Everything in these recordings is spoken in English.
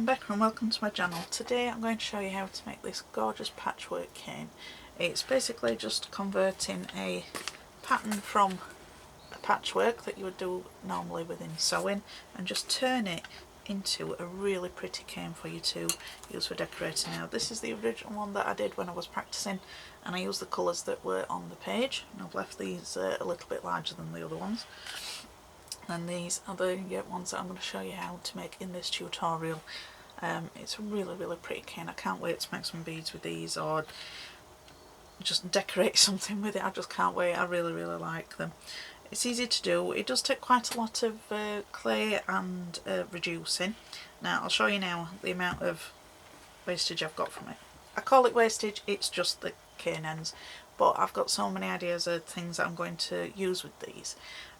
I'm Becca and welcome to my channel. Today I'm going to show you how to make this gorgeous patchwork cane. It's basically just converting a pattern from a patchwork that you would do normally within sewing and just turn it into a really pretty cane for you to use for decorating. Now this is the original one that I did when I was practicing, and I used the colours that were on the page, and I've left these a little bit larger than the other ones. And these are the ones that I'm going to show you how to make in this tutorial. It's a really pretty cane. I can't wait to make some beads with these or just decorate something with it. I just can't wait. I really like them. It's easy to do. It does take quite a lot of clay and reducing. Now I'll show you now the amount of wastage I've got from it. I call it wastage, it's just the cane ends, but I've got so many ideas of things that I'm going to use with these.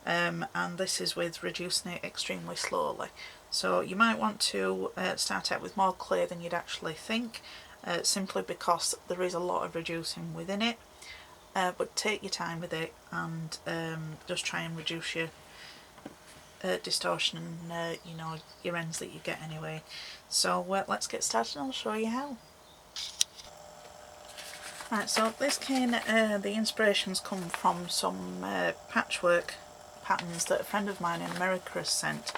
And this is with reducing it extremely slowly. So you might want to start out with more clay than you'd actually think, simply because there is a lot of reducing within it. But take your time with it and just try and reduce your distortion and you know, your ends that you get anyway. So let's get started and I'll show you how. Right, so this cane, the inspirations come from some patchwork patterns that a friend of mine in America has sent,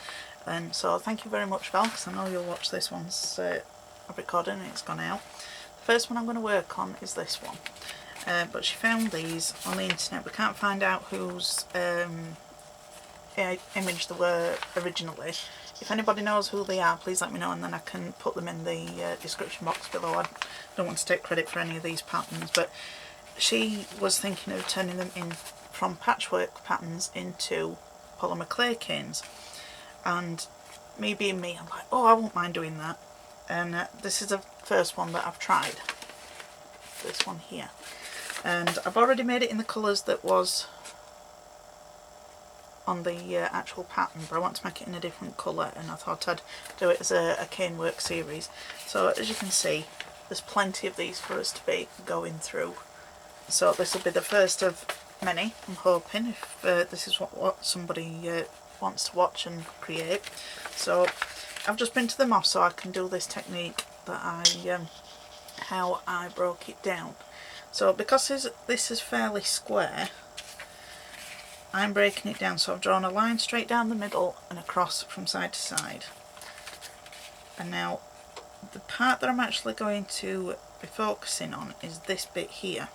and so thank you very much, Val, because I know you'll watch this once I've recorded and it's gone out. The first one I'm going to work on is this one, but she found these on the internet. We can't find out whose image they were originally. If anybody knows who they are, please let me know and then I can put them in the description box below. I don't want to take credit for any of these patterns, but she was thinking of turning them in from patchwork patterns into polymer clay canes, and me being me, I'm like, oh, I won't mind doing that. And this is the first one that I've tried, this one here, and I've already made it in the colours that was on the actual pattern, but I want to make it in a different colour, and I thought I'd do it as a cane work series. So as you can see, there's plenty of these for us to be going through. So this will be the first of many, I'm hoping, if this is what somebody wants to watch and create. So I've just printed them off so I can do this technique that how I broke it down. So because this is fairly square, I'm breaking it down, so I've drawn a line straight down the middle and across from side to side. And now the part that I'm actually going to be focusing on is this bit here.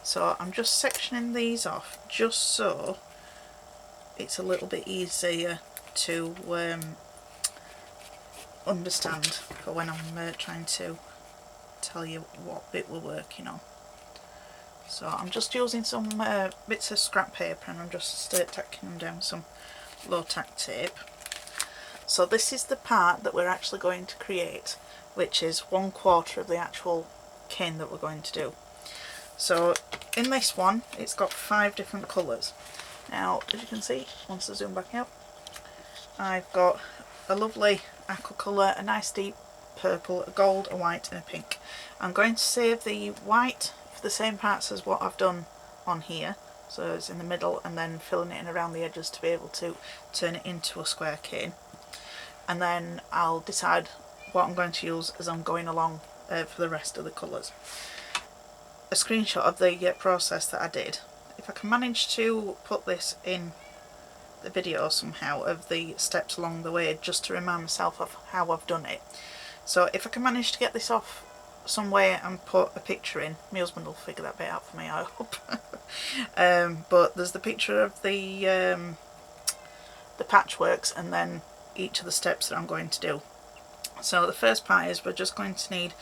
So I'm just sectioning these off just so it's a little bit easier to understand for when I'm trying to tell you what bit we're working on. So I'm just using some bits of scrap paper and I'm just tacking them down with some low tack tape. So this is the part that we're actually going to create, which is 1/4 of the actual cane that we're going to do. So in this one, it's got 5 different colours. Now, as you can see, once I zoom back out, I've got a lovely aqua colour, a nice deep purple, a gold, a white and a pink. I'm going to save the white for the same parts as what I've done on here, so it's in the middle, and then filling it in around the edges to be able to turn it into a square cane. And then I'll decide what I'm going to use as I'm going along for the rest of the colours. A screenshot of the process that I did. If I can manage to put this in the video somehow of the steps along the way, just to remind myself of how I've done it. So if I can manage to get this off some way and put a picture in, my husband will figure that bit out for me, I hope. But there's the picture of the patchworks and then each of the steps that I'm going to do. So the first part is we're just going to need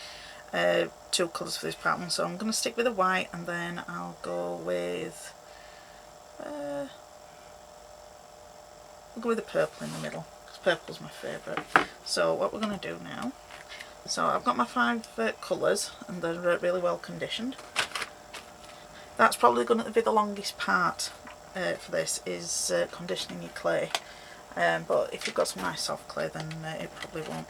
2 colours for this pattern, so I'm going to stick with the white and then I'll go with the purple in the middle, because purple's my favourite. So what we're going to do now, so I've got my 5 colours and they're really well conditioned. That's probably going to be the longest part for this, is conditioning your clay, but if you've got some nice soft clay then it probably won't.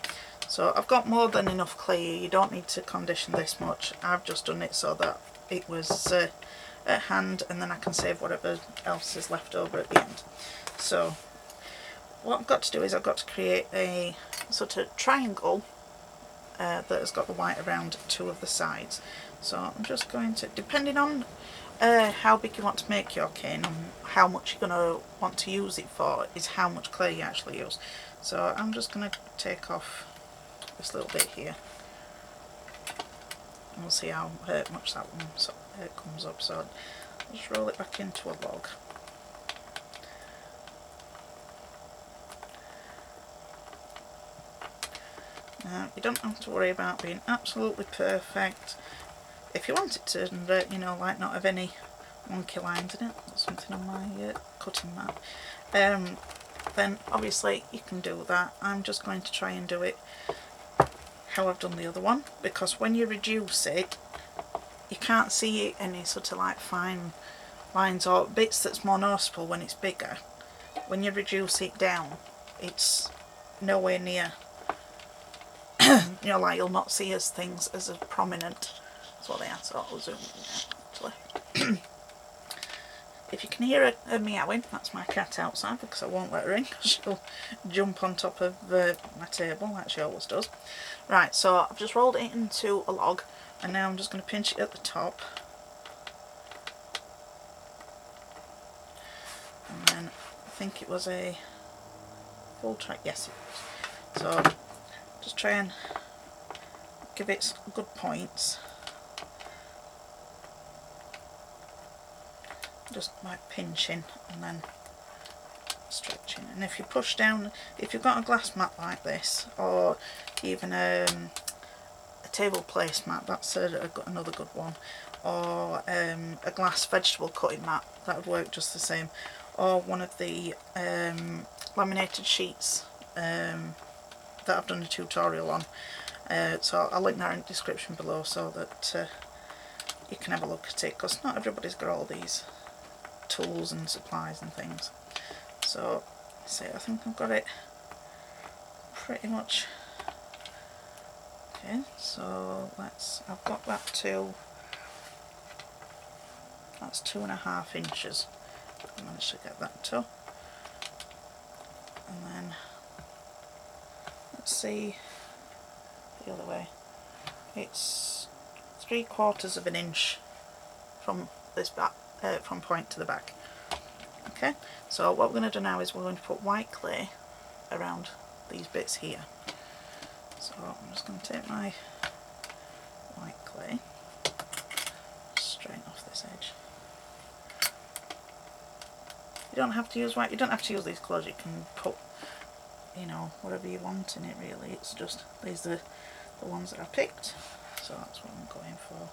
So I've got more than enough clay here. You don't need to condition this much. I've just done it so that it was at hand, and then I can save whatever else is left over at the end. So what I've got to do is I've got to create a sort of triangle that has got the white around 2 of the sides. So I'm just going to, depending on how big you want to make your cane and how much you're going to want to use it for, is how much clay you actually use. So I'm just going to take off this little bit here, and we'll see how much that one comes up. So I'll just roll it back into a log. Now, you don't have to worry about being absolutely perfect. If you want it to, you know, like not have any wonky lines in it, got something on my cutting mat, then obviously you can do that. I'm just going to try and do it how I've done the other one, because when you reduce it, you can't see any sort of like fine lines or bits that's more noticeable when it's bigger. When you reduce it down, it's nowhere near, you know, like you'll not see as things as a prominent. That's what they are. So I'll zoom in actually. If you can hear her meowing, that's my cat outside, because I won't let her in because she'll jump on top of my table like she always does. Right, so I've just rolled it into a log, and now I'm just going to pinch it at the top, and then I think it was a full track, yes it was. So just try and give it some good points, just like pinching and then stretching. And if you push down, if you've got a glass mat like this, or even a table placemat, that's another good one, or a glass vegetable cutting mat, that would work just the same, or one of the laminated sheets that I've done a tutorial on. So I'll link that in the description below so that you can have a look at it, because not everybody's got all these tools and supplies and things. So see, I think I've got it pretty much. Okay, so I've got that to, that's 2.5 inches. I managed to get that to. And then let's see the other way. It's 3/4 of an inch from this back, from point to the back. Okay, so what we're going to do now is we're going to put white clay around these bits here. So I'm just going to take my white clay, straighten off this edge. You don't have to use white, you don't have to use these colours, you can put, you know, whatever you want in it really. It's just, these are the ones that I picked, so that's what I'm going for.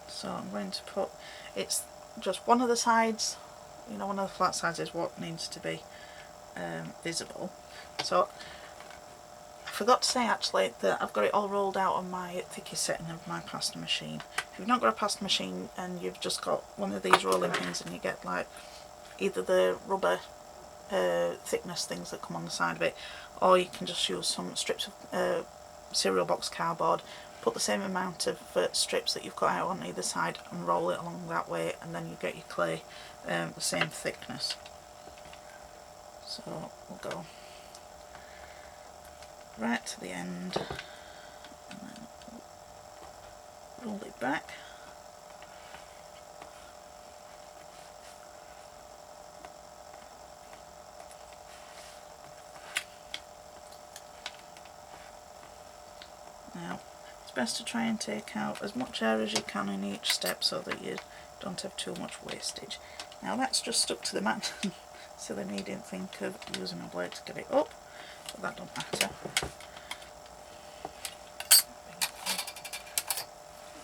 So I'm going to put, it's just one of the sides, you know, one of the flat sides is what needs to be visible. So I forgot to say actually that I've got it all rolled out on my thickest setting of my pasta machine. If you've not got a pasta machine and you've just got one of these rolling pins, and you get like either the rubber thickness things that come on the side of it, or you can just use some strips of cereal box cardboard, put the same amount of strips that you've cut out on either side and roll it along that way, and then you get your clay the same thickness. So we'll go right to the end and then roll it back. Now it's best to try and take out as much air as you can in each step so that you don't have too much wastage. Now that's just stuck to the mat, so they needn't think of using a blade to get it up, but that don't matter.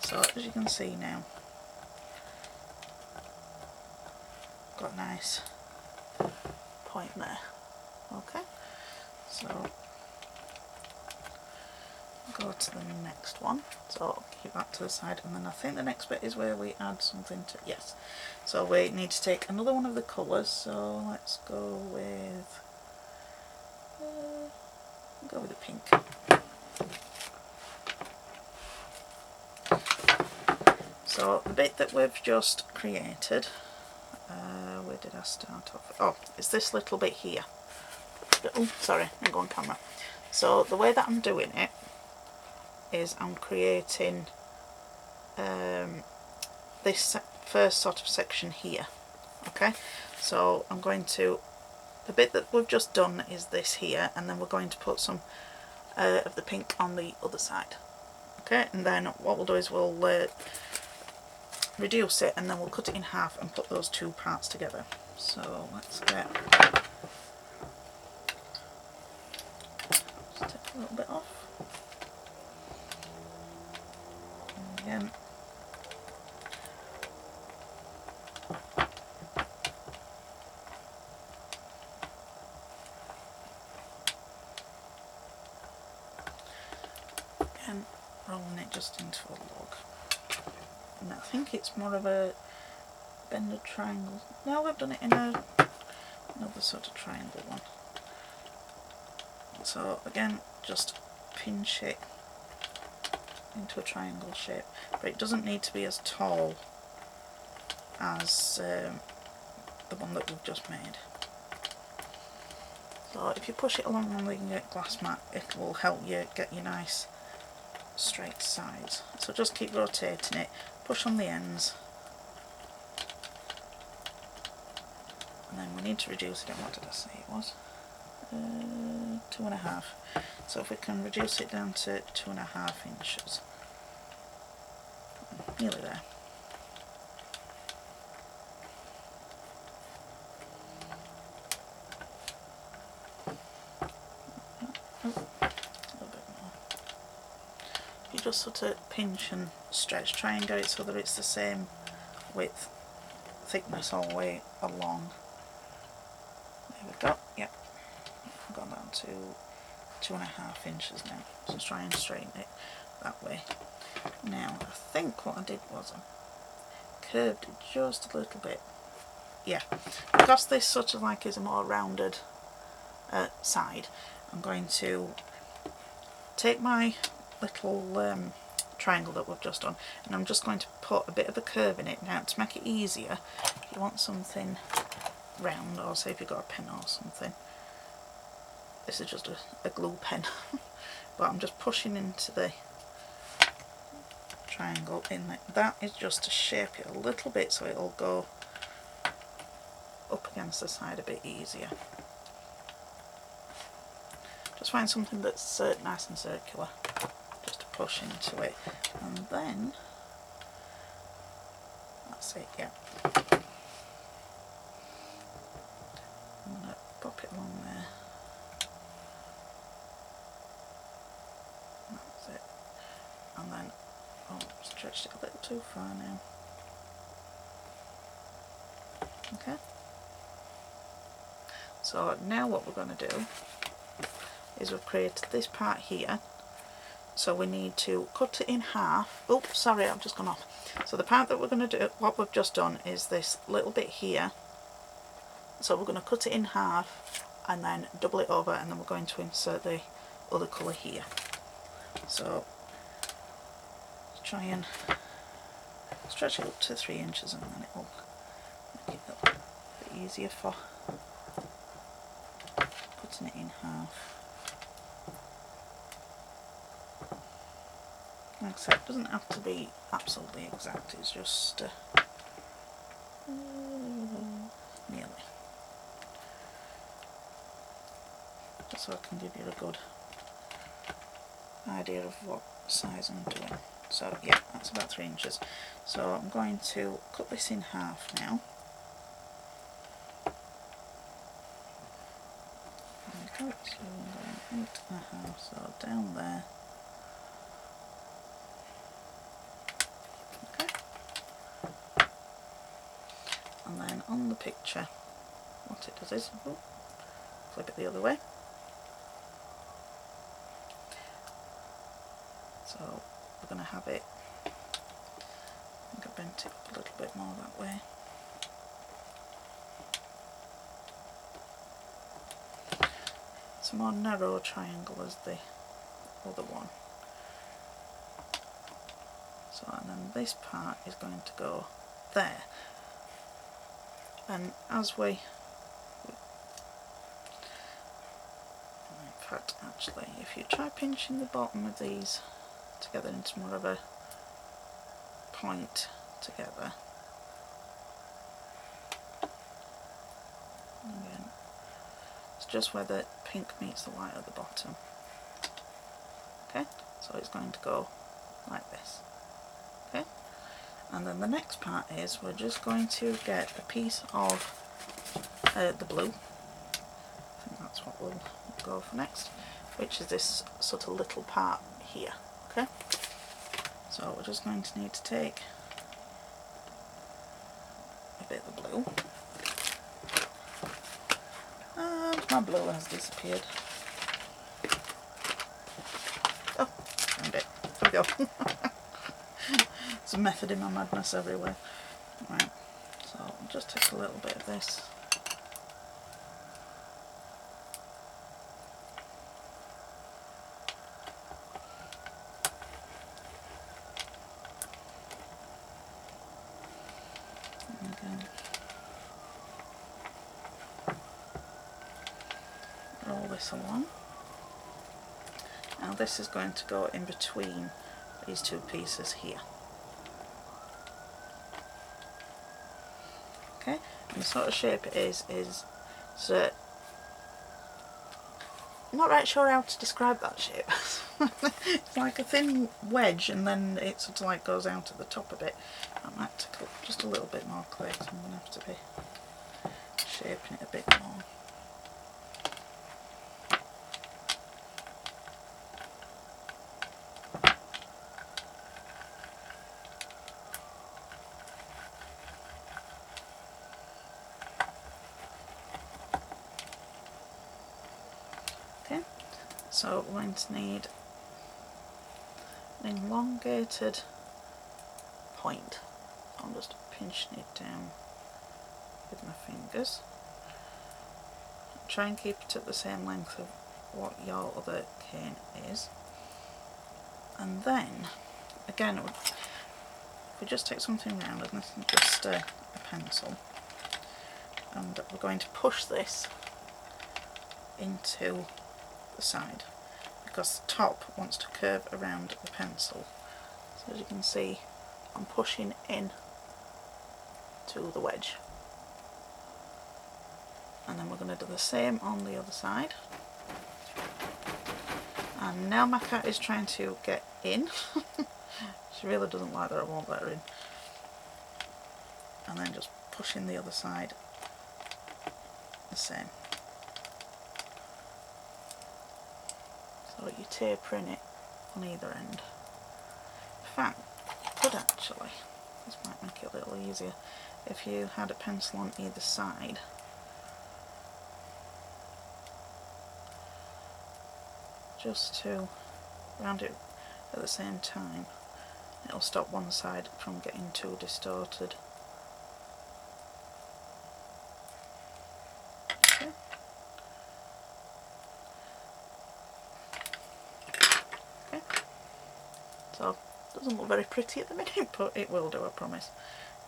So as you can see now, got a nice point there. Okay, so go to the next one, so keep that to the side, and then I think the next bit is where we add something to, yes, so we need to take another one of the colours, so let's go with the pink. So the bit that we've just created, where did I start off? Oh, it's this little bit here. Oh, sorry, I'm going camera. So the way that I'm doing it is I'm creating this first sort of section here. Okay, so I'm going to, the bit that we've just done is this here, and then we're going to put some of the pink on the other side. Okay, and then what we'll do is we'll reduce it, and then we'll cut it in half and put those two parts together. So let's get, just take a little bit off. And again, rolling it just into a log. And I think it's more of a bended triangle. No, I've done it in another sort of triangle one. So again, just pinch it into a triangle shape, but it doesn't need to be as tall as the one that we've just made. So if you push it along on the glass mat, it will help you get your nice straight sides. So just keep rotating it, push on the ends, and then we need to reduce it. What did I say it was? 2.5. So if we can reduce it down to 2.5 inches, nearly there. You just sort of pinch and stretch, try and get it so that it's the same width, thickness all the way along. There we go, yep, I've gone down to 2.5 inches now, so try and straighten it that way. Now I think what I did was I curved it just a little bit, yeah, because this sort of like is a more rounded side. I'm going to take my little triangle that we've just done, and I'm just going to put a bit of a curve in it. Now to make it easier, if you want something round, or say if you've got a pen or something, this is just a glue pen, but I'm just pushing into the triangle in there. That is just to shape it a little bit so it'll go up against the side a bit easier. Just find something that's nice and circular, just to push into it, and then that's it, yeah. I'm going to pop it along there. That's it. And then, oh, stretched it a little too far now. Okay. So now what we're going to do is we've created this part here, so we need to cut it in half. Oh, sorry, I've just gone off. So the part that we're going to do, what we've just done is this little bit here, so we're going to cut it in half and then double it over, and then we're going to insert the other colour here. So try and stretch it up to 3 inches, and then it will make it a bit easier for cutting it in half. Like I said, it doesn't have to be absolutely exact, it's just nearly. Just so I can give you a good idea of what size I'm doing. So yeah, that's about 3 inches. So I'm going to cut this in half now. There we go, so I'm going 8.5, so down there. And then on the picture, what it does is, flip it the other way. So we're going to have it, I think I bent it up a little bit more that way. It's a more narrow triangle as the other one. So, and then this part is going to go there. And as we, in fact, actually, if you try pinching the bottom of these together into more of a point together, again, it's just where the pink meets the white at the bottom. Okay, so it's going to go like this. Okay, and then the next part is we're just going to get a piece of the blue. I think that's what we'll go for next, which is this sort of little part here. Okay, so we're just going to need to take a bit of the blue, and my blue has disappeared. Oh, found it. There we go. There's a method in my madness everywhere. Right, so I'll just take a little bit of this. And again, roll this along. Now this is going to go in between these two pieces here. Okay, and the sort of shape it is so I'm not right sure how to describe that shape. It's like a thin wedge, and then it sort of like goes out at the top a bit. I might take up just a little bit more clay, because I'm going to have to be shaping it a bit more. Okay, so we're going to need an elongated point. I'm just pinching it down with my fingers. Try and keep it at the same length of what your other cane is. And then, again, if we just take something round, and this is just a pencil, and we're going to push this into the side, because the top wants to curve around the pencil. So as you can see, I'm pushing in to the wedge. And then we're going to do the same on the other side. And now my cat is trying to get in. She really doesn't like that I won't let her in. And then just pushing the other side the same. So you're tapering it on either end. In fact, you could actually, this might make it a little easier, if you had a pencil on either side. Just to round it at the same time, it'll stop one side from getting too distorted. Okay. Okay. So it doesn't look very pretty at the minute, but it will do, I promise.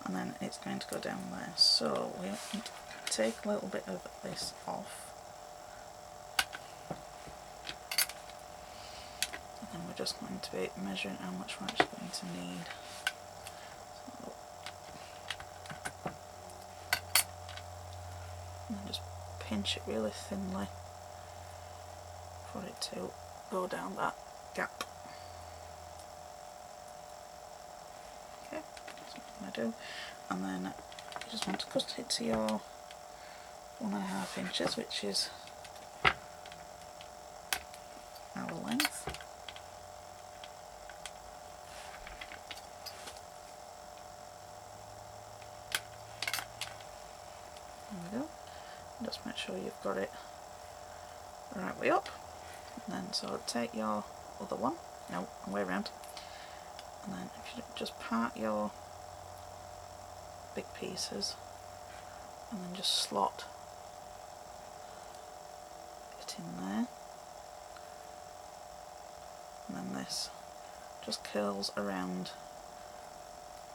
And then it's going to go down there. So we want to take a little bit of this off. And we're just going to be measuring how much we're actually going to need. So, and then just pinch it really thinly for it to go down that gap. Okay, that's what I'm going to do. And then you just want to cut it to your 1.5 inches, which is our length. There we go. Just make sure you've got it the right way up. And then so take your other one, no, way around. And then if you just part your big pieces and then just slot it in there. And then this just curls around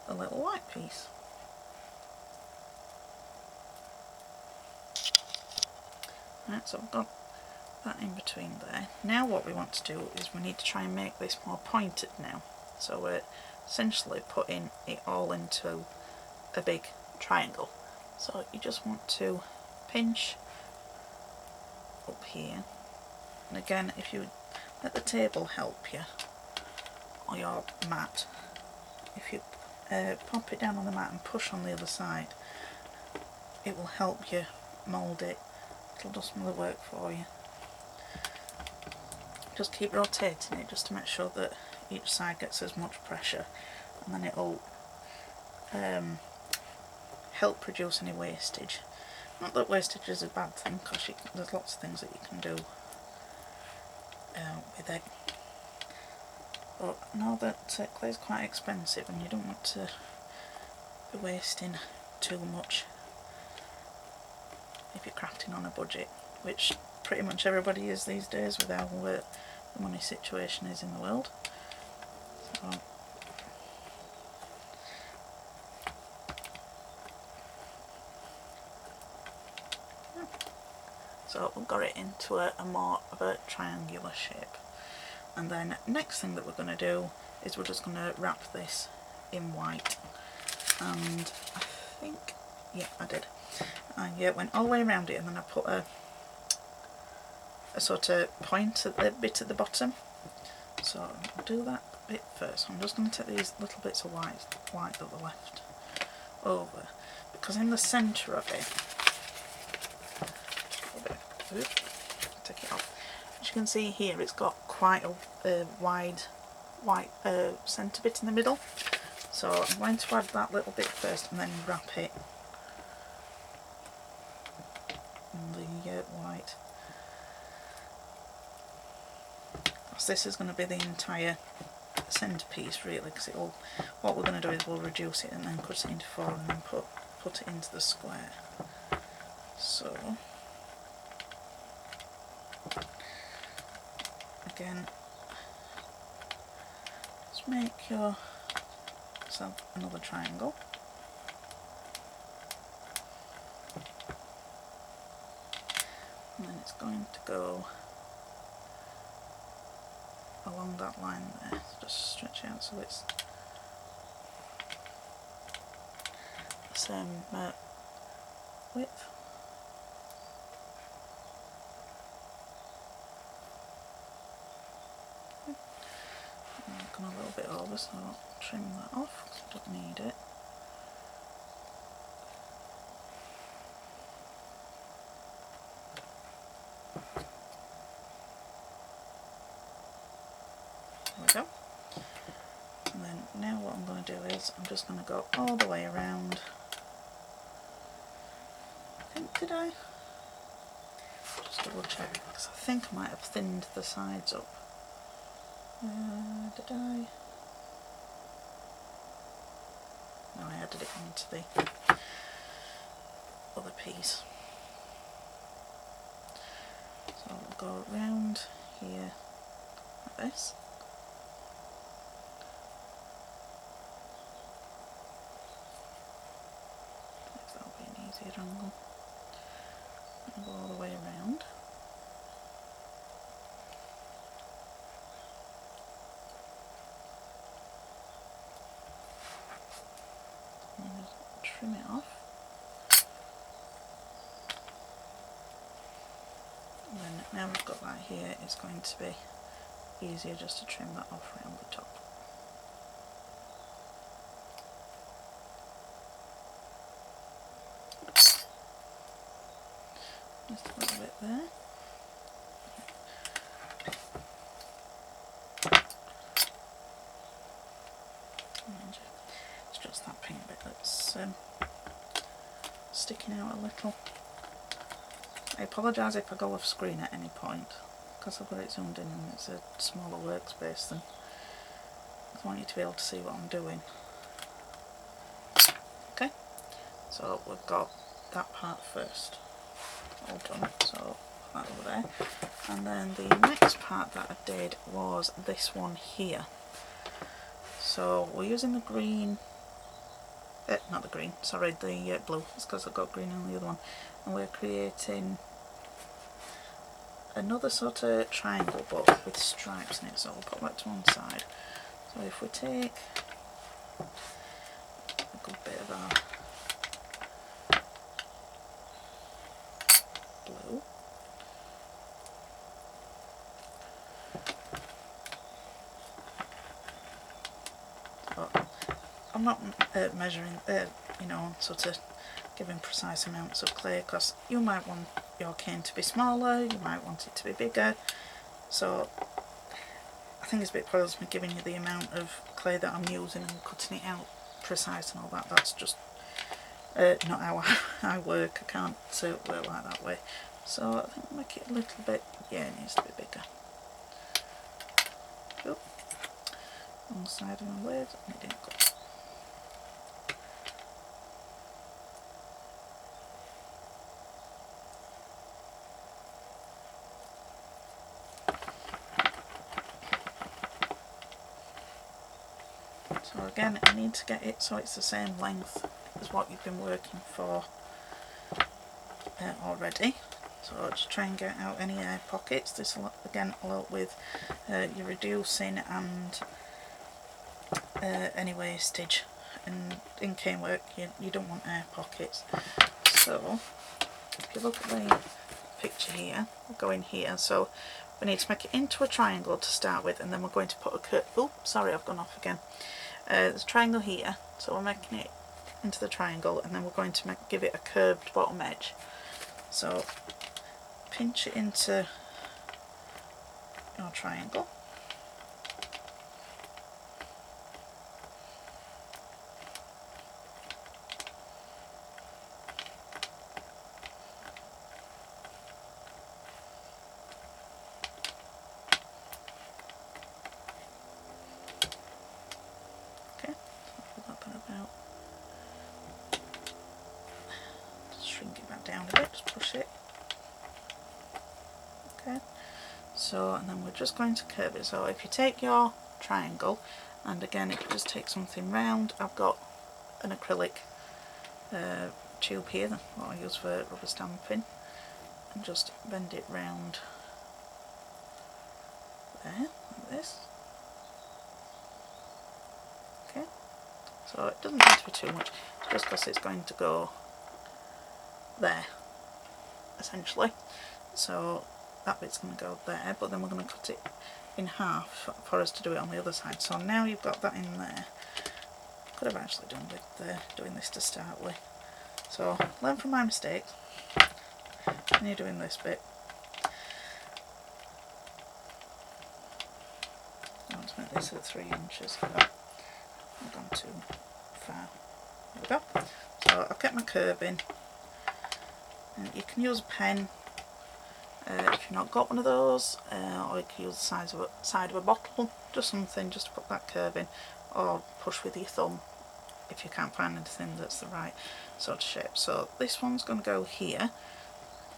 the little white piece. Right, so I've got that in between there. Now what we want to do is we need to try and make this more pointed now. So we're essentially putting it all into a big triangle. So you just want to pinch up here, and again, if you let the table help you, or your mat, if you pop it down on the mat and push on the other side, it will help you mould it. It'll do some of the work for you. Just keep rotating it just to make sure that each side gets as much pressure, and then it'll help reduce any wastage. Not that wastage is a bad thing, because there's lots of things that you can do with it. But know that clay is quite expensive, and you don't want to be wasting too much if you're crafting on a budget, which pretty much everybody is these days with how the money situation is in the world. So we've got it into a more of a triangular shape, and then next thing that we're going to do is we're just going to wrap this in white. And I think, yeah, I did. I went all the way around it, and then I put a sort of point at the bit at the bottom. So I'll do that bit first. I'm just going to take these little bits of white that were left over, because in the centre of it, take it off. As you can see here, it's got quite a wide white centre bit in the middle. So I'm going to add that little bit first, and then wrap it in the white. So this is going to be the entire centrepiece really, because what we're going to do is we'll reduce it and then cut it into four, and then put it into the square. So again, just make yourself another triangle. And then it's going to go along that line there, so just stretch out so it's the same width. I've gone a little bit over, so I'll trim that off because I don't need it. There we go. And then now what I'm going to do is I'm just going to go all the way around. I think, did I? Just double check, because I think I might have thinned the sides up. Did I? No, I added it onto the other piece. So I'll go around here like this. That'll be an easier angle. And go all the way around. And just trim it off. And then now we've got that here, it's going to be easier just to trim that off around the top. Just a little bit there. And it's just that pink bit that's sticking out a little. I apologise if I go off screen at any point, because I've got it zoomed in and it's a smaller workspace, then I want you to be able to see what I'm doing. Okay, so we've got that part first all done, so that over there. And then the next part that I did was this one here. So we're using the green not the green, sorry, the blue. It's because I've got green on the other one. And we're creating another sort of triangle but with stripes in it, so we'll put that to one side. So if we take a good bit of our blue, but I'm not measuring, you know, sort of giving precise amounts of clay, because you might want your cane to be smaller, you might want it to be bigger, so I think it's a bit pointless me giving you the amount of clay that I'm using and cutting it out precise and all that. That's just not how I work. I can't work like that way. So I think I'll make it a little bit, yeah, it needs to be bigger. Oh, wrong side of my blade, and it didn't go. So again, I need to get it so it's the same length as what you've been working for already. So just try and get out any air pockets. This will again help with your reducing and any wastage. And in cane work, you don't want air pockets. So if you look at the picture here, we'll go in here. So we need to make it into a triangle to start with, and then we're going to put a curve. Oh, sorry, I've gone off again. There's a triangle here, so we're making it into the triangle, and then we're going to give it a curved bottom edge. So pinch it into your triangle. Okay, so that about, just shrink it back down a bit, just push it. Okay, so and then we're just going to curve it. So if you take your triangle, and again if you just take something round, I've got an acrylic tube here that I use for rubber stamping, and just bend it round there like this. Okay, so it doesn't need to be too much, just because it's going to go there essentially. So that bit's going to go there, but then we're going to cut it in half for us to do it on the other side. So now you've got that in there. Could have actually done with doing this to start with. So learn from my mistakes when you're doing this bit. I want to make this at 3 inches. Oh, I've gone too far. There we go. So I've kept my curve in. And you can use a pen if you've not got one of those, or you can use the side of a bottle, just something just to put that curve in, or push with your thumb if you can't find anything that's the right sort of shape. So this one's going to go here.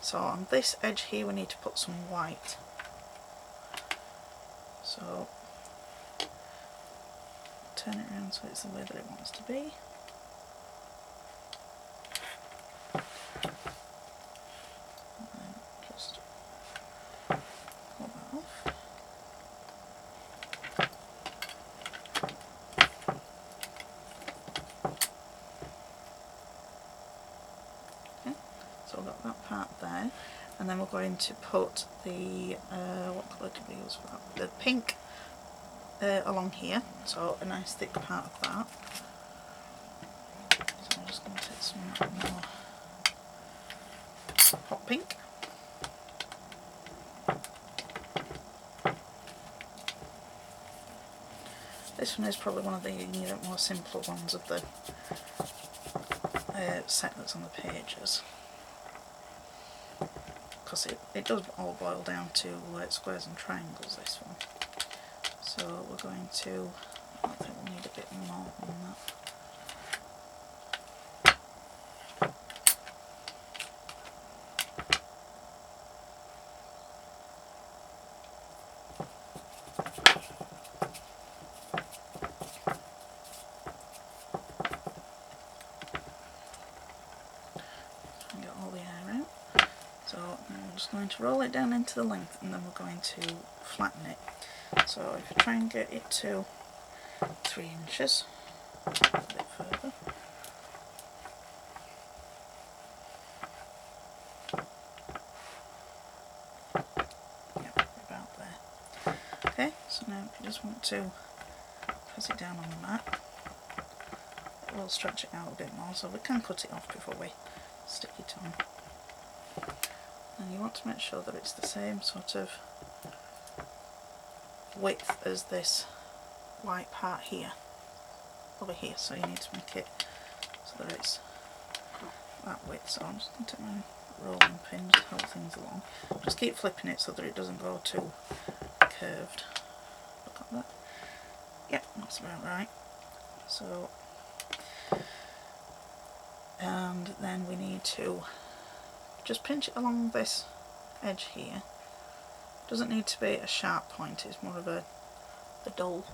So on this edge here we need to put some white. So turn it around so it's the way that it wants to be. So we've got that part there, and then we're going to put the, what colour did we use for that? The pink along here, so a nice thick part of that. So I'm just going to take some more hot pink. This one is probably one of the more simpler ones of the set that's on the pages, because it does all boil down to squares and triangles, this one. So we're going to, I think we'll need a bit more than that. just going to roll it down into the length, and then we're going to flatten it. So if I try and get it to 3 inches, a bit further. Yep, about there. Okay, so now if you just want to press it down on the mat, it will stretch it out a bit more, so we can cut it off before we stick it on. And you want to make sure that it's the same sort of width as this white part here, over here, so you need to make it so that it's that width. So I'm just going to take my rolling pin to help things along. Just keep flipping it so that it doesn't go too curved. Look at that. Yep, that's about right. So, and then we need to just pinch it along this edge here. Doesn't need to be a sharp point, it's more of a dull,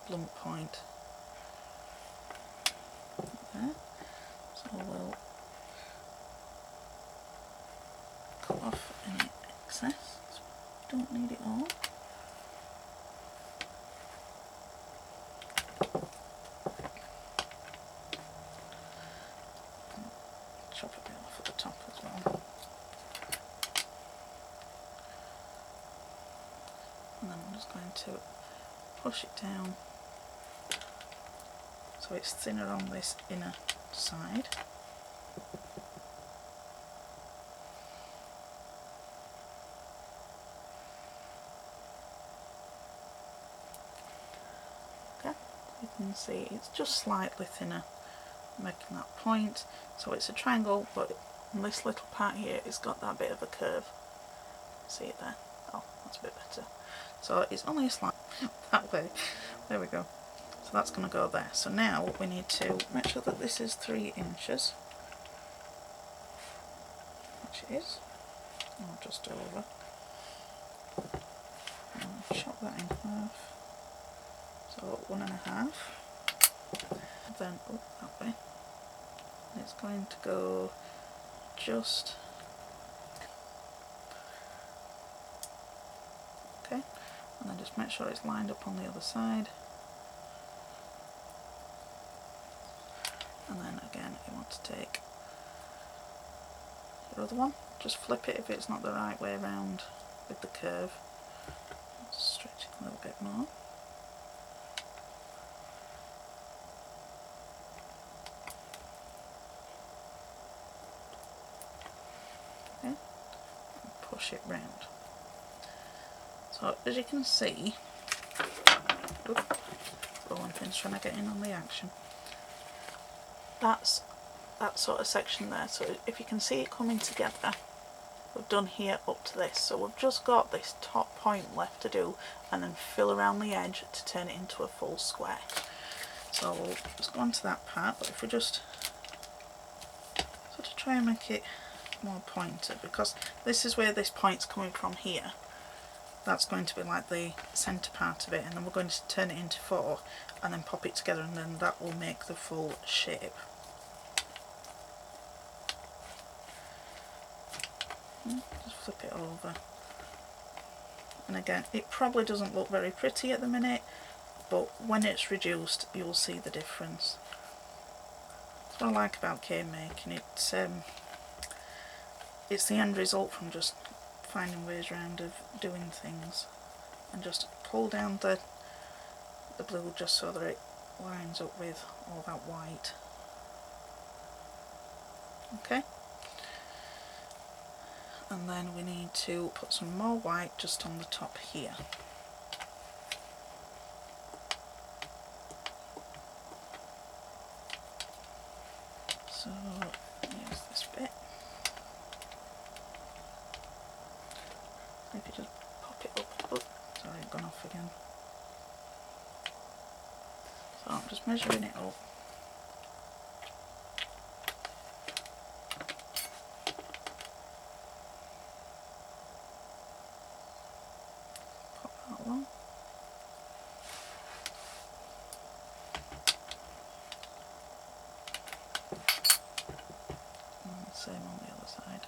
blunt point. There. So we'll cut off any excess, don't need it all. Chop a bit off at the top as well. And then I'm just going to push it down so it's thinner on this inner side. Okay, you can see it's just slightly thinner, making that point. So it's a triangle, but on this little part here it's got that bit of a curve. See it there? Oh, that's a bit better. So it's only a slight that way. There we go. So that's going to go there. So now we need to make sure that this is 3 inches, which it is. Or just over. And chop that in half. So 1.5. Then up that way. And it's going to go just. Okay. And then just make sure it's lined up on the other side. And then again you want to take your other one, just flip it if it's not the right way around with the curve. Just stretch it a little bit more. Okay, and push it round. So as you can see, rolling pin's trying to get in on the action. That's that sort of section there. So if you can see it coming together, we've done here up to this. So we've just got this top point left to do, and then fill around the edge to turn it into a full square. So we'll just go on to that part, but if we just sort of try and make it more pointed, because this is where this point's coming from here. That's going to be like the centre part of it, and then we're going to turn it into 4 and then pop it together, and then that will make the full shape. Just flip it over. And again, it probably doesn't look very pretty at the minute, but when it's reduced you'll see the difference. That's what I like about cane making. It's the end result from just finding ways around of doing things, and just pull down the blue just so that it lines up with all that white. Okay, and then we need to put some more white just on the top here. So here's this bit. If you just pop it up, oh, sorry, it's gone off again. So I'm just measuring it up. Pop that along. And the same on the other side.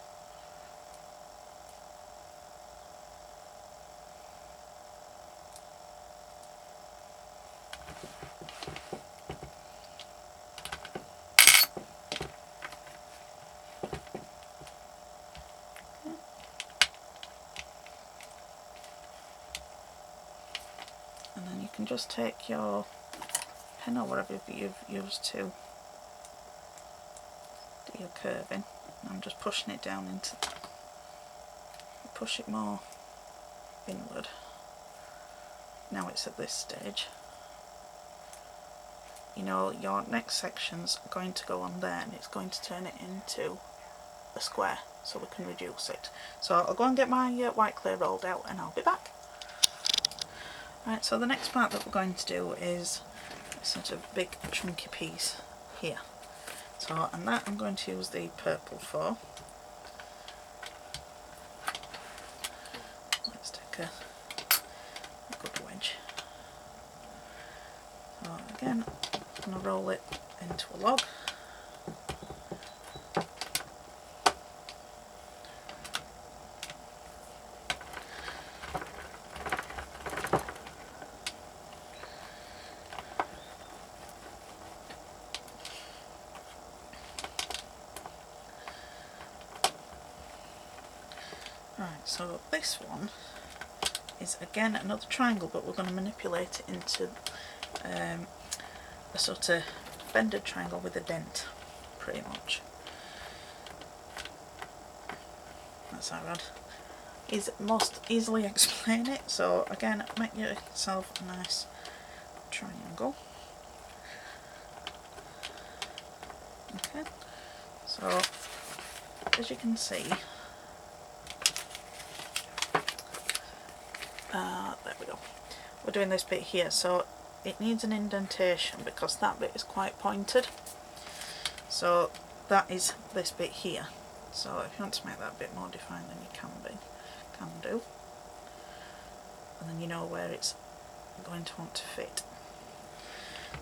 just take your pen or whatever you've used to do your curving. I'm just pushing it down into, push it more inward. Now it's at this stage. You know, your next section's going to go on there and it's going to turn it into a square, so we can reduce it. So I'll go and get my white clay rolled out and I'll be back. Right, so the next part that we're going to do is a sort of big chunky piece here. So, and that I'm going to use the purple for. Let's take a good wedge. So again, I'm going to roll it into a log. Right, so this one is again another triangle, but we're going to manipulate it into a sort of bended triangle with a dent, pretty much. That's how I'd most easily explain it. So again, make yourself a nice triangle. Okay, so as you can see, there we go. We're doing this bit here, so it needs an indentation because that bit is quite pointed. So that is this bit here. So if you want to make that a bit more defined than you can do, and then you know where it's going to want to fit.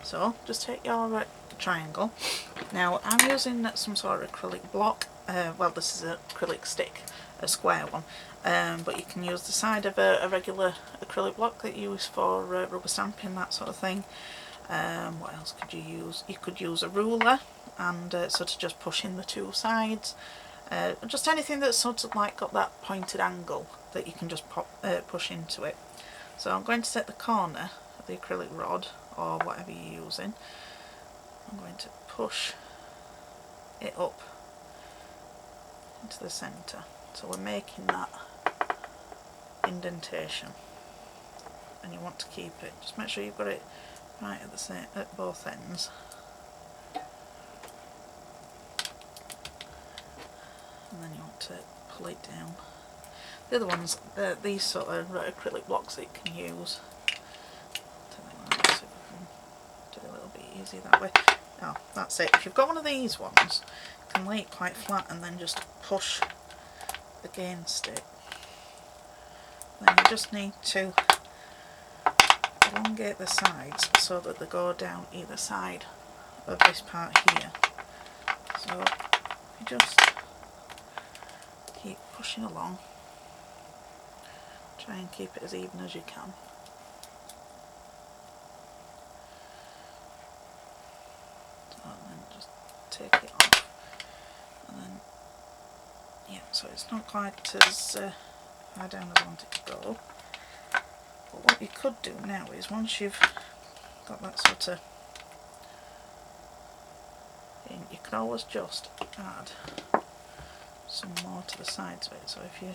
So just take your triangle. Now I'm using some sort of acrylic block. Well, this is an acrylic stick, a square one, but you can use the side of a regular acrylic block that you use for rubber stamping, that sort of thing. What else could you use? You could use a ruler and sort of just push in the two sides. Just anything that's sort of like got that pointed angle that you can just push into it. So I'm going to set the corner of the acrylic rod, or whatever you're using. I'm going to push it up into the centre. So we're making that indentation, and you want to keep it. Just make sure you've got it right at the same, at both ends. And then you want to pull it down. The other ones, these sort of acrylic blocks that you can use. See if I can do it a little bit easier that way. Oh, that's it. If you've got one of these ones, you can lay it quite flat and then just push against it. Then you just need to elongate the sides so that they go down either side of this part here. So you just keep pushing along. Try and keep it as even as you can. So, and then just take it off. And then, yeah, so it's not quite as far down as I want it to go. But what you could do now is, once you've got that sort of thing, you can always just add some more to the sides of it. So if you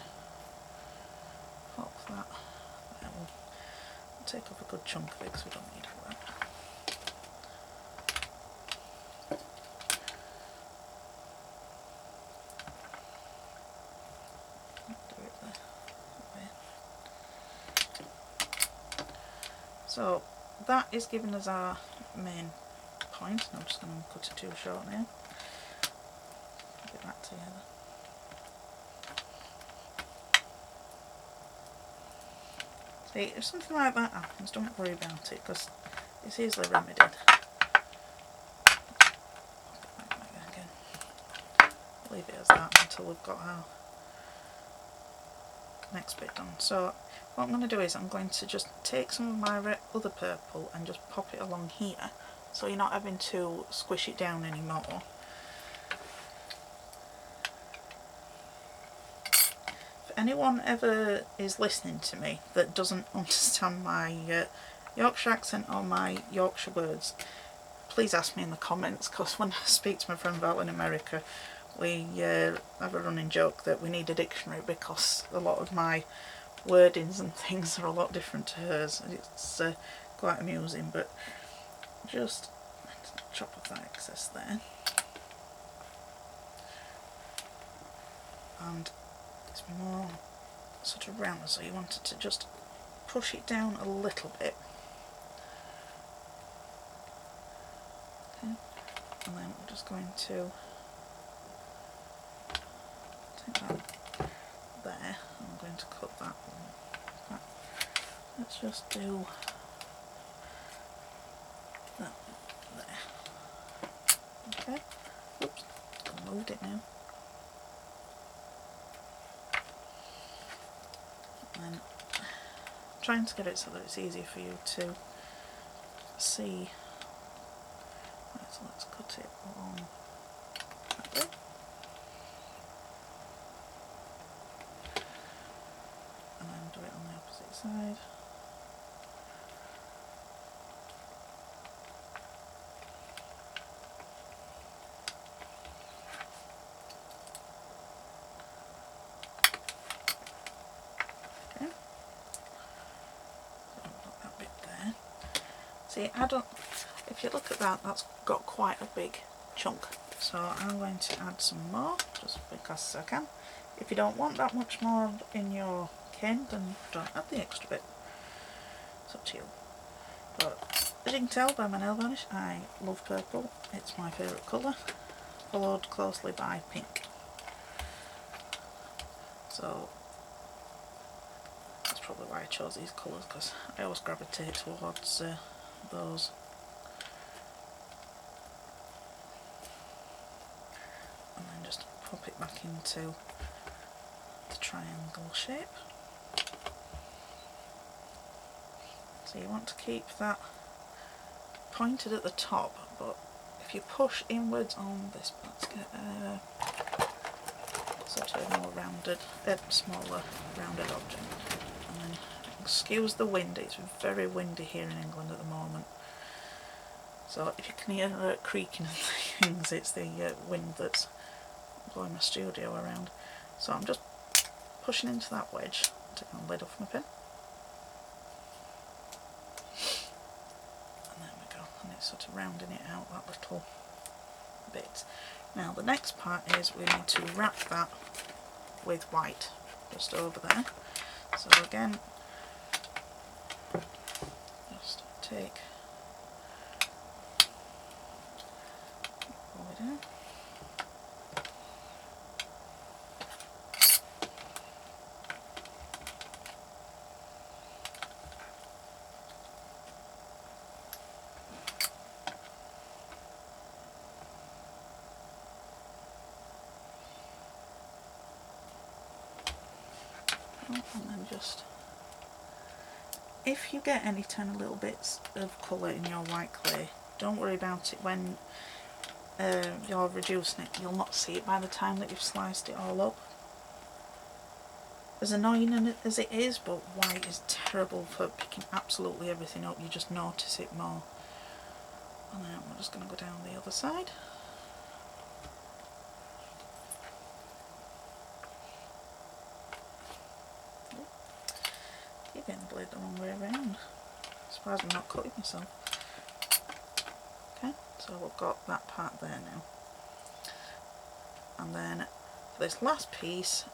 pop that, that will take off a good chunk of it because we don't need all that. Do it that way. So that is giving us our main point. I'm just going to cut it too short now. Put it back together. See, if something like that happens, don't worry about it because it's easily remedied. Leave it as that until we've got our next bit done. So what I'm going to do is I'm going to just take some of my other purple and just pop it along here, so you're not having to squish it down anymore. If anyone ever is listening to me that doesn't understand my Yorkshire accent or my Yorkshire words, please ask me in the comments, because when I speak to my friend Val in America, we have a running joke that we need a dictionary because a lot of my wordings and things are a lot different to hers. It's quite amusing, but just chop off that excess there. And it's more sort of round, so you want it to just push it down a little bit. Okay. And then we're just going to take that there. I'm going to cut that one. Let's just do that there. Okay. Oops, I moved it now. And trying to get it so that it's easier for you to see. Right, so let's cut it along that way. And then do it on the opposite side. Okay. So I've got that bit there. See, if you look at that, that's got quite a big chunk. So I'm going to add some more, just because I can. If you don't want that much more in your cane, then don't add the extra bit. It's up to you. But as you can tell by my nail varnish, I love purple. It's my favourite colour, followed closely by pink. So that's probably why I chose these colours, because I always gravitate towards those. And then just pop it back into the triangle shape. So you want to keep that pointed at the top, but if you push inwards on this, let's get sort of a more rounded, smaller rounded object. And then excuse the wind, it's very windy here in England at the moment. So if you can hear creaking and things, it's the wind that's blowing my studio around. So I'm just pushing into that wedge, taking the lid off my pen. And there we go, and it's sort of rounding it out, that little bit. Now the next part is we need to wrap that with white, just over there. So again, just take all the way down. And then just, if you get any tiny little bits of colour in your white clay, don't worry about it when you're reducing it. You'll not see it by the time that you've sliced it all up. As annoying as it is, but white is terrible for picking absolutely everything up. You just notice it more. And then we're just going to go down the other side. Keep getting the blade the wrong way around. Surprised I'm not cutting myself. Okay, so we've got that part there now. And then for this last piece,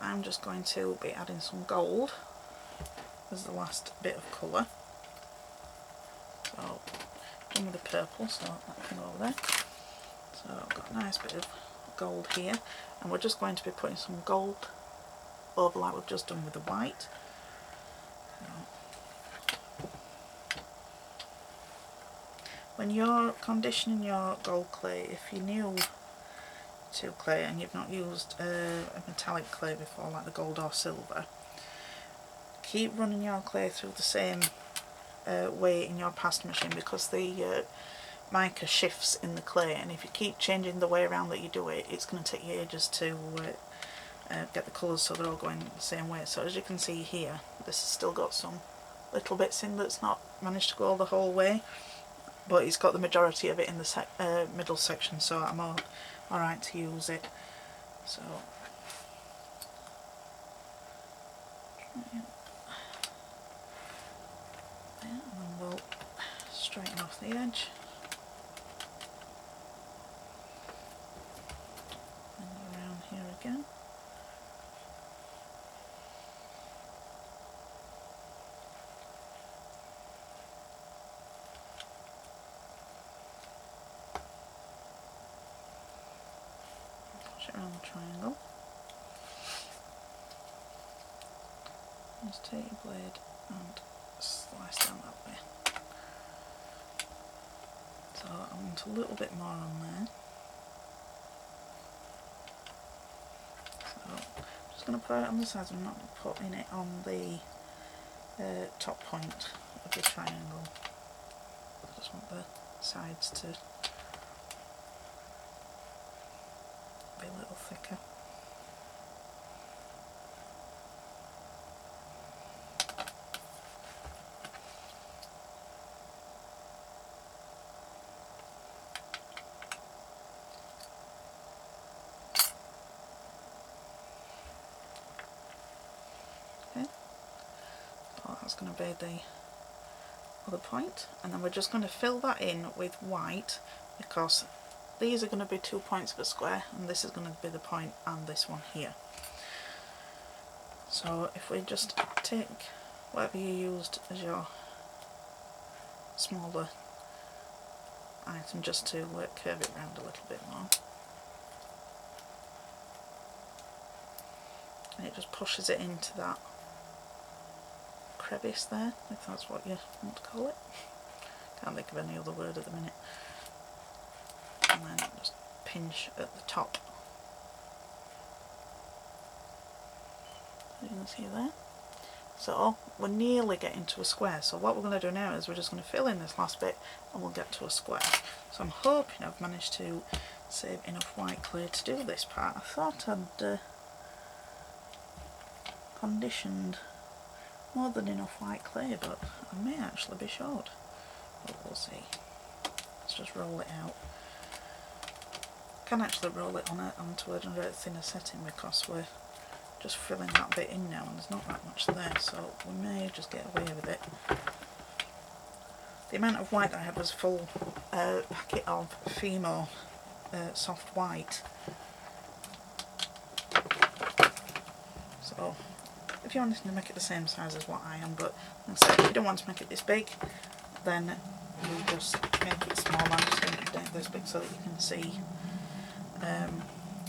I'm just going to be adding some gold as the last bit of colour. So, done with the purple, so that can go over there. So I've got a nice bit of gold here, and we're just going to be putting some gold over like we've just done with the white. When you're conditioning your gold clay, if you're new to clay and you've not used a metallic clay before, like the gold or silver, keep running your clay through the same way in your pasta machine, because the mica shifts in the clay, and if you keep changing the way around that you do it, it's going to take you ages to get the colours so they're all going the same way. So as you can see here, this has still got some little bits in that's not managed to go the whole way, but it's got the majority of it in the middle section, so I'm alright to use it. So and then we'll straighten off the edge and around here again. Push it around the triangle. Just take your blade and slice down that way. So I want a little bit more on there. So I'm just going to put it on the sides. I'm not putting it on the top point of the triangle. I just want the sides to be a little thicker. Okay, so that's going to be the other point, and then we're just going to fill that in with white, because these are going to be 2 points of a square and this is going to be the point and this one here. So if we just take whatever you used as your smaller item, just to curve it round a little bit more, and it just pushes it into that crevice there, if that's what you want to call it. Can't think of any other word at the minute. And then just pinch at the top. You can see there. So we're nearly getting to a square. So what we're going to do now is we're just going to fill in this last bit and we'll get to a square. So I'm hoping I've managed to save enough white clay to do this part. I thought I'd conditioned more than enough white clay, but I may actually be short. But we'll see. Let's just roll it out. I can actually roll it onto a thinner setting because we're just filling that bit in now and there's not that much there, so we may just get away with it. The amount of white I had was a full packet of Fimo soft white. So if you wanted to make it the same size as what I am, but like I said, if you don't want to make it this big, then you just make it smaller. I'm just going to make it this big so that you can see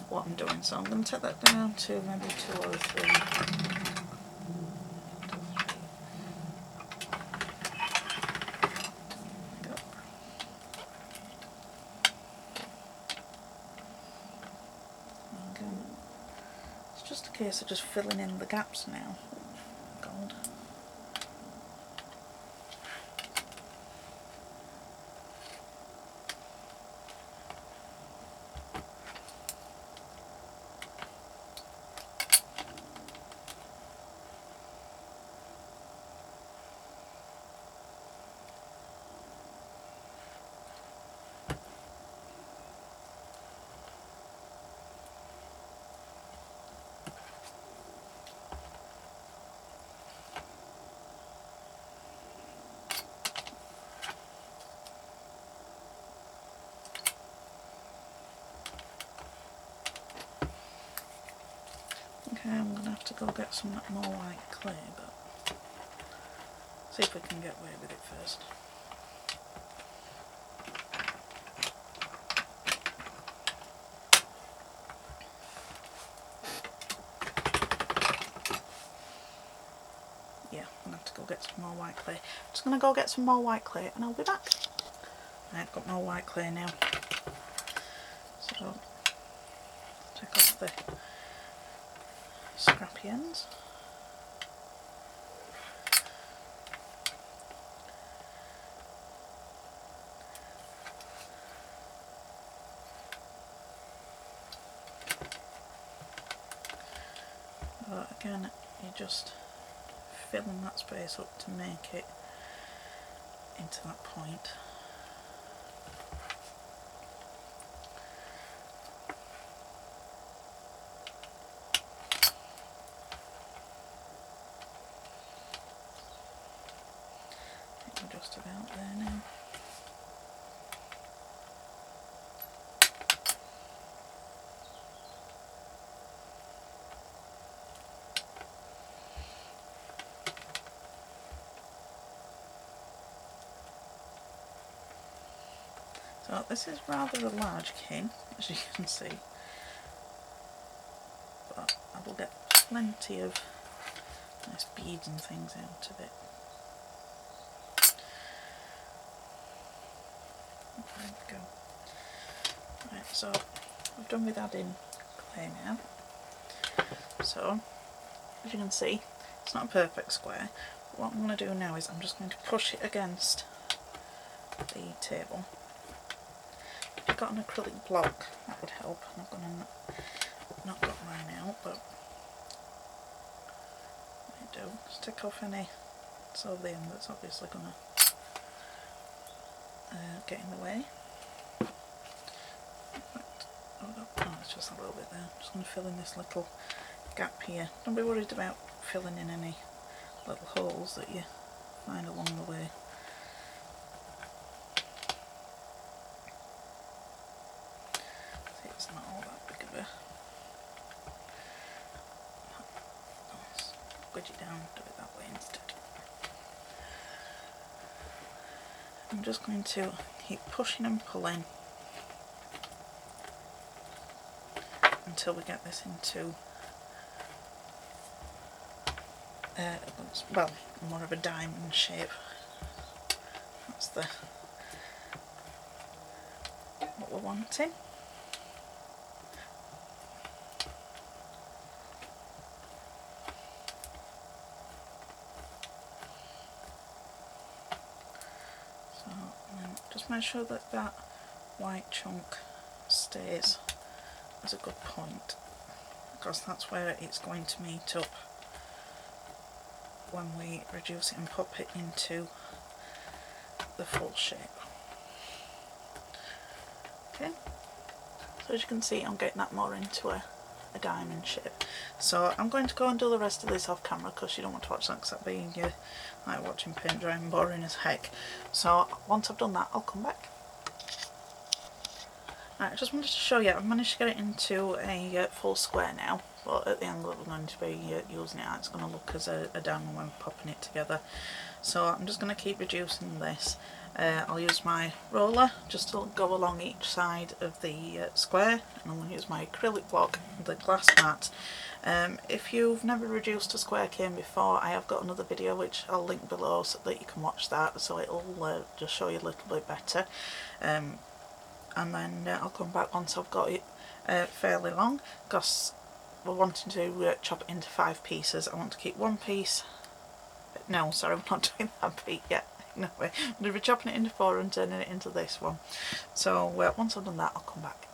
what I'm doing. So I'm going to take that down to maybe 2 or 3. Go. Again, it's just a case of just filling in the gaps now. Gold. Okay, I'm going to have to go get some more white clay, but see if we can get away with it first. Yeah, I'm going to have to go get some more white clay. I'm just going to go get some more white clay and I'll be back. I've got more white clay now. So, take off the scrappy ends. But again, you just filling that space up to make it into that point. I think we're just about there now. So this is rather a large cane, as you can see, but I will get plenty of nice beads and things out of it. There we go. Right, so we've done with adding clay now. So as you can see, it's not a perfect square. What I'm going to do now is I'm just going to push it against the table. If you've got an acrylic block, that would help. And I've not got mine out, but what I do is take off any sort of the end that's obviously going to get in the way. Oh, it's just a little bit there. I'm just going to fill in this little gap here. Don't be worried about filling in any little holes that you find along the way. See, it's not all that big of a... Let's squidge it down, do it that way instead. I'm just going to keep pushing and pulling until we get this into well, more of a diamond shape. That's what we're wanting. So then just make sure that that white chunk stays as a good point, because that's where it's going to meet up when we reduce it and pop it into the full shape. Okay, so as you can see, I'm getting that more into a diamond shape. So I'm going to go and do the rest of this off camera, because you don't want to watch that, because that'd be like watching paint dry and boring as heck. So once I've done that, I'll come back. Right, I just wanted to show you, I've managed to get it into a full square now, but at the angle that we're going to be using it at, it's going to look as a diamond when popping it together. So I'm just going to keep reducing this. I'll use my roller just to go along each side of the square, and I'm going to use my acrylic block, the glass mat. If you've never reduced a square cane before, I have got another video which I'll link below so that you can watch that, so it'll just show you a little bit better. And then I'll come back once I've got it fairly long, because we're wanting to chop it into 5 pieces. I want to keep one piece. No, sorry, we're not doing that bit yet. No way. I'm going to be chopping it into 4 and turning it into this one. So once I've done that, I'll come back.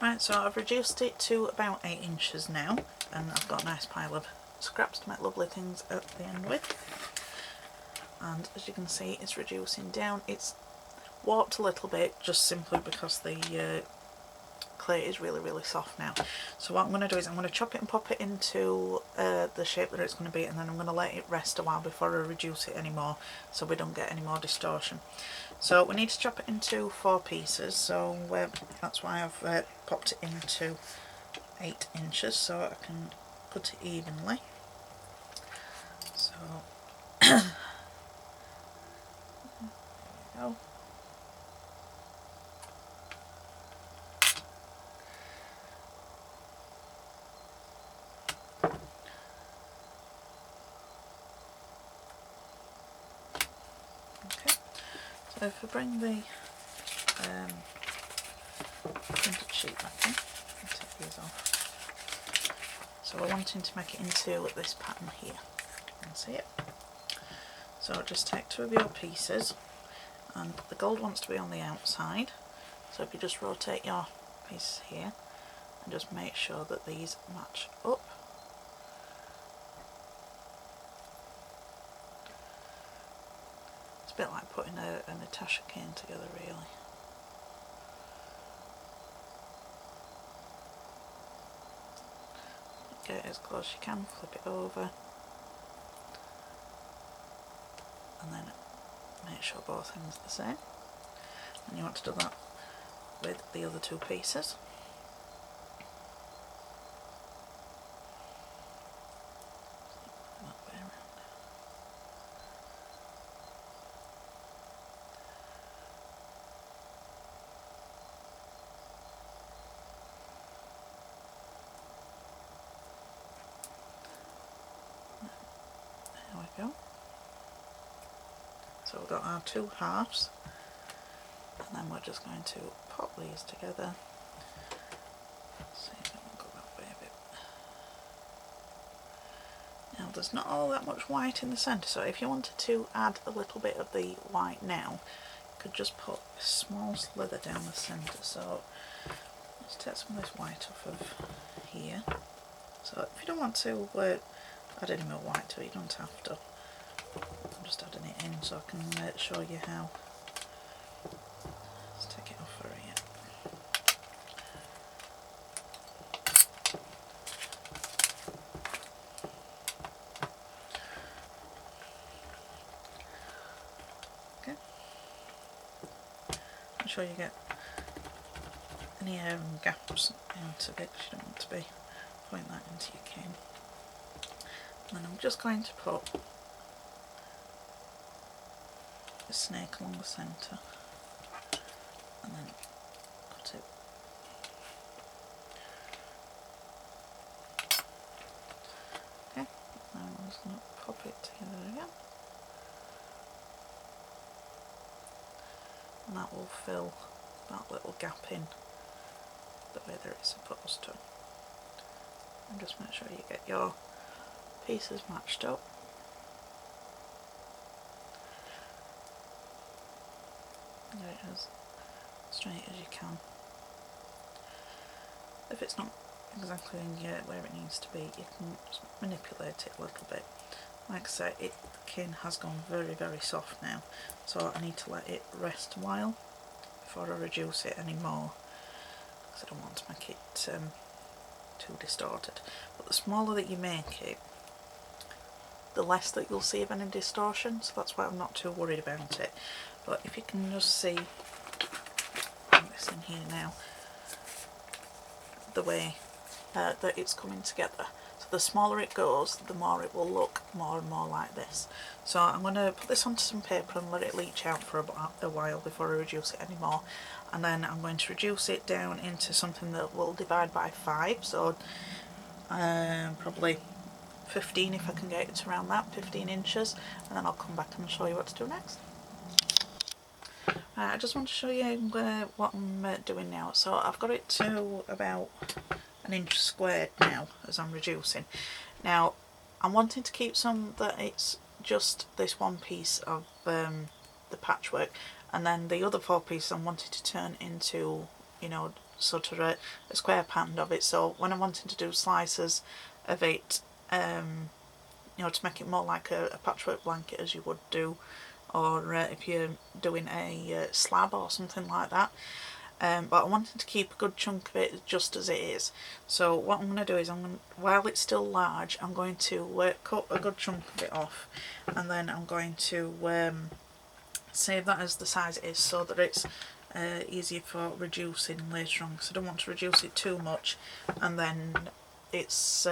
Right, so I've reduced it to about 8 inches now, and I've got a nice pile of scraps to make lovely things at the end with. And as you can see, it's reducing down. It's warped a little bit just simply because the clay is really soft now. So what I'm going to do is I'm going to chop it and pop it into the shape that it's going to be, and then I'm going to let it rest a while before I reduce it anymore, so we don't get any more distortion. So we need to chop it into 4 pieces, so that's why I've popped it into 8 inches so I can cut it evenly. So there we go. So if I bring the printed sheet back in, I'll take these off. So we're wanting to make it into this pattern here. You can see it. So just take 2 of your pieces, and the gold wants to be on the outside. So if you just rotate your pieces here and just make sure that these match up. a bit like putting a Natasha cane together, really. Get it as close as you can, flip it over, and then make sure both ends are the same. And you want to do that with the other two pieces. That way around. There we go. So we've got our two halves, and then we're just going to pop these together. See if I can go that way a bit. Now there's not all that much white in the centre, so if you wanted to add a little bit of the white now, you could just put a small slither down the centre. So let's take some of this white off of here. So if you don't want to add any more white to it, you don't have to. I'm just adding it in so I can show you how. Let's take it off for here. Okay. Make sure you get any gaps out of it, because you don't want to be putting that into your cane. And then I'm just going to put a snake along the centre and then cut it. Okay, now I'm just going to pop it together again, and that will fill that little gap in the way that it's supposed to. And just make sure you get your pieces matched up. Get it as straight as you can. If it's not exactly where it needs to be, you can just manipulate it a little bit. Like I say, the cane has gone very, very soft now, so I need to let it rest a while before I reduce it any more, because I don't want to make it too distorted. But the smaller that you make it, the less that you'll see of any distortion, so that's why I'm not too worried about it. But if you can just see this in here now, the way that it's coming together. So the smaller it goes, the more it will look more and more like this. So I'm going to put this onto some paper and let it leach out for about a while before I reduce it anymore. And then I'm going to reduce it down into something that will divide by 5, so probably 15 if I can get it around that, 15 inches, and then I'll come back and show you what to do next. I just want to show you what I'm doing now. So I've got it to about 1 inch squared now as I'm reducing. Now I'm wanting to keep some that it's just this one piece of the patchwork, and then the other 4 pieces I'm wanting to turn into, you know, sort of a square pattern of it. So when I'm wanting to do slices of it, you know, to make it more like a patchwork blanket as you would do, or if you're doing a slab or something like that. But I wanted to keep a good chunk of it just as it is. So what I'm going to do is, while it's still large, I'm going to cut a good chunk of it off, and then I'm going to save that as the size it is, so that it's easier for reducing later on, because I don't want to reduce it too much and then it's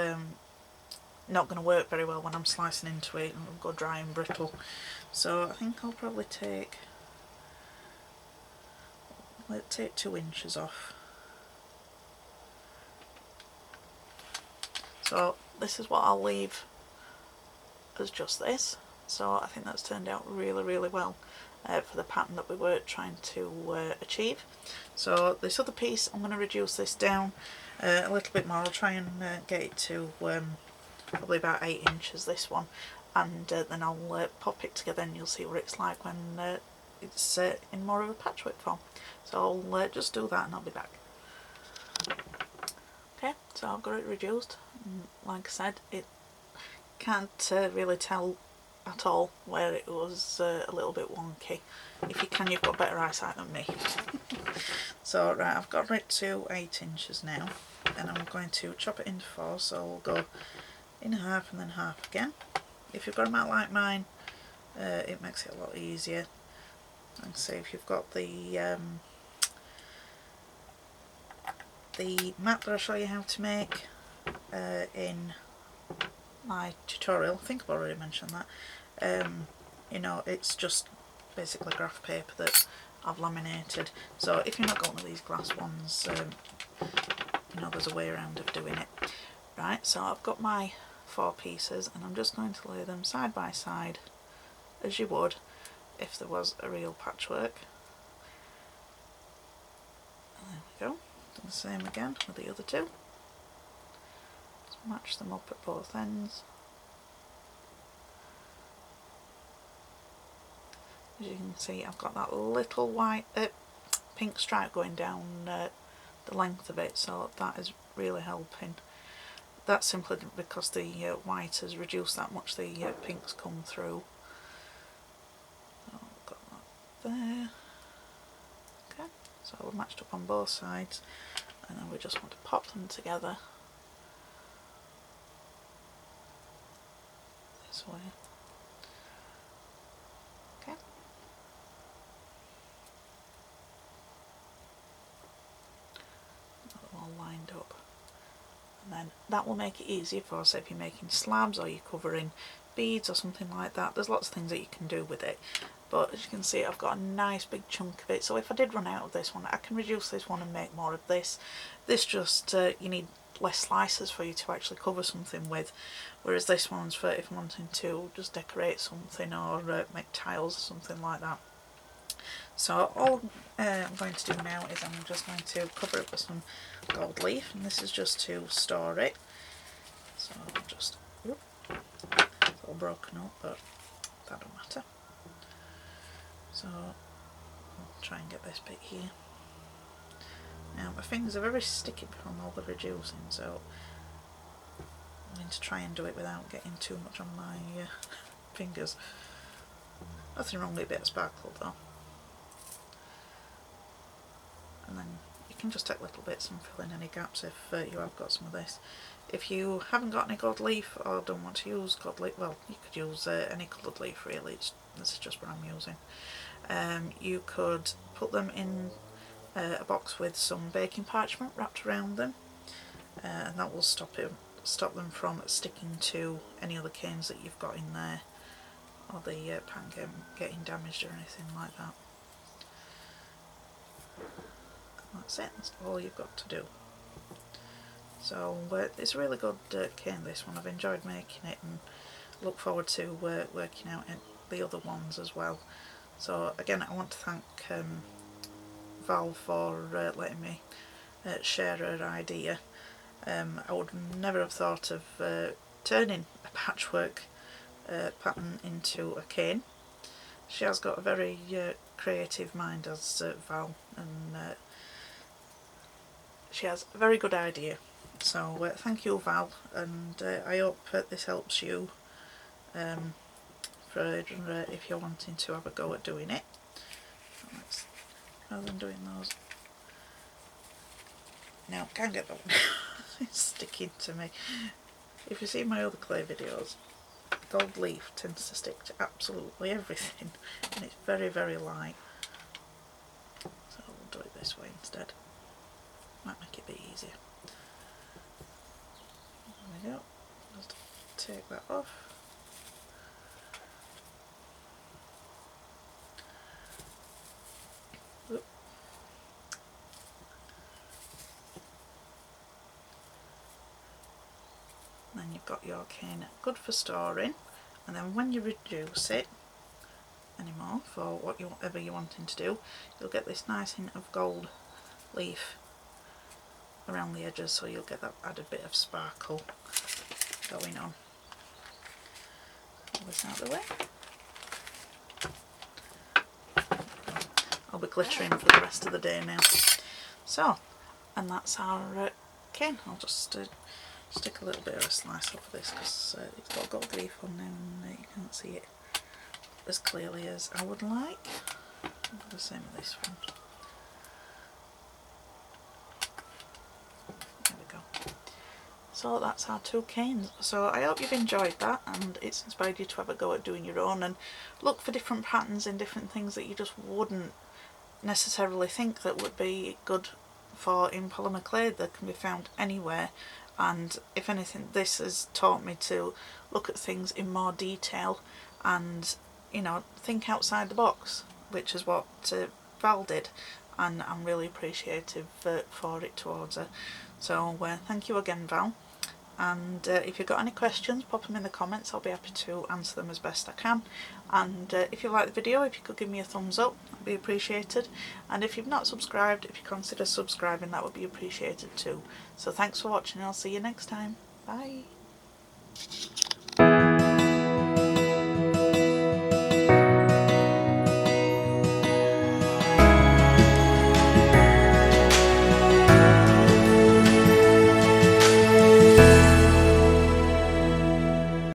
not going to work very well when I'm slicing into it and it'll go dry and brittle. So I think I'll probably take 2 inches off. So this is what I'll leave as just this. So I think that's turned out really, really well for the pattern that we were trying to achieve. So this other piece, I'm going to reduce this down a little bit more. I'll try and get it to probably about 8 inches, this one, and then I'll pop it together and you'll see what it's like when it's in more of a patchwork form. So I'll just do that and I'll be back. Okay, so I've got it reduced. Like I said, it can't really tell at all where it was a little bit wonky. If you can, you've got better eyesight than me. So right, I've got it to 8 inches now, and I'm going to chop it into 4, so we'll go in half and then half again. If you've got a mat like mine, it makes it a lot easier. And so if you've got the mat that I show you how to make in my tutorial, I think I've already mentioned that, you know, it's just basically graph paper that I've laminated. So if you've not got one of these glass ones, you know, there's a way around of doing it. Right, so I've got my 4 pieces, and I'm just going to lay them side by side as you would if there was a real patchwork. And there we go. Do the same again with the other 2. Just match them up at both ends. As you can see, I've got that little pink stripe going down the length of it, so that is really helping. That's simply because the white has reduced that much the pinks come through. So I've got that there. Okay, so we're matched up on both sides, and then we just want to pop them together this way. Okay. All lined up, and then that will make it easier for, say, if you're making slabs or you're covering beads or something like that. There's lots of things that you can do with it, but as you can see, I've got a nice big chunk of it, so if I did run out of this one, I can reduce this one and make more of this. This just you need less slices for you to actually cover something with, whereas this one's for if I'm wanting to just decorate something or make tiles or something like that. So all I'm going to do now is I'm just going to cover it with some gold leaf, and this is just to store it. So I'll just, whoop, it's all broken up, but that don't matter. So I'll try and get this bit here. Now my fingers are very sticky from all the reducing, so I'm going to try and do it without getting too much on my fingers. Nothing wrong with a bit of sparkle though. And then you can just take little bits and fill in any gaps if you have got some of this. If you haven't got any gold leaf or don't want to use gold leaf, well, you could use any coloured leaf really, this is just what I'm using. You could put them in a box with some baking parchment wrapped around them, and that will stop them from sticking to any other canes that you've got in there, or the pan getting damaged or anything like that. That's it, that's all you've got to do. So it's a really good cane, this one. I've enjoyed making it and look forward to working out the other ones as well. So again, I want to thank Val for letting me share her idea. I would never have thought of turning a patchwork pattern into a cane. She has got a very creative mind, as Val, and she has a very good idea. So thank you, Val, and I hope this helps you if you're wanting to have a go at doing it. Rather than doing those. Now, can't get that one. It's sticking to me. If you see my other clay videos, gold leaf tends to stick to absolutely everything, and it's very, very light. So we'll do it this way instead. Might make it a bit easier. There we go. Just take that off. Oop. And then you've got your cane good for storing, and then when you reduce it anymore for whatever you're wanting to do, you'll get this nice hint of gold leaf around the edges, so you'll get that added bit of sparkle going on. Pull this out of the way. I'll be glittering for the rest of the day now. So, and that's our cane. I'll just stick a little bit of a slice off of this because it's got gold leaf on now and you can't see it. as clearly as I would like. I'll do the same with this one. There we go. So that's our 2 canes. So I hope you've enjoyed that and it's inspired you to have a go at doing your own and look for different patterns in different things that you just wouldn't necessarily think that would be good for in polymer clay that can be found anywhere. And if anything, this has taught me to look at things in more detail and, you know, think outside the box, which is what Val did, and I'm really appreciative for it towards her. So thank you again, Val. And if you've got any questions, pop them in the comments. I'll be happy to answer them as best I can. And if you like the video, if you could give me a thumbs up, that'd be appreciated. And if you've not subscribed, if you consider subscribing, that would be appreciated too. So thanks for watching, and I'll see you next time. Bye.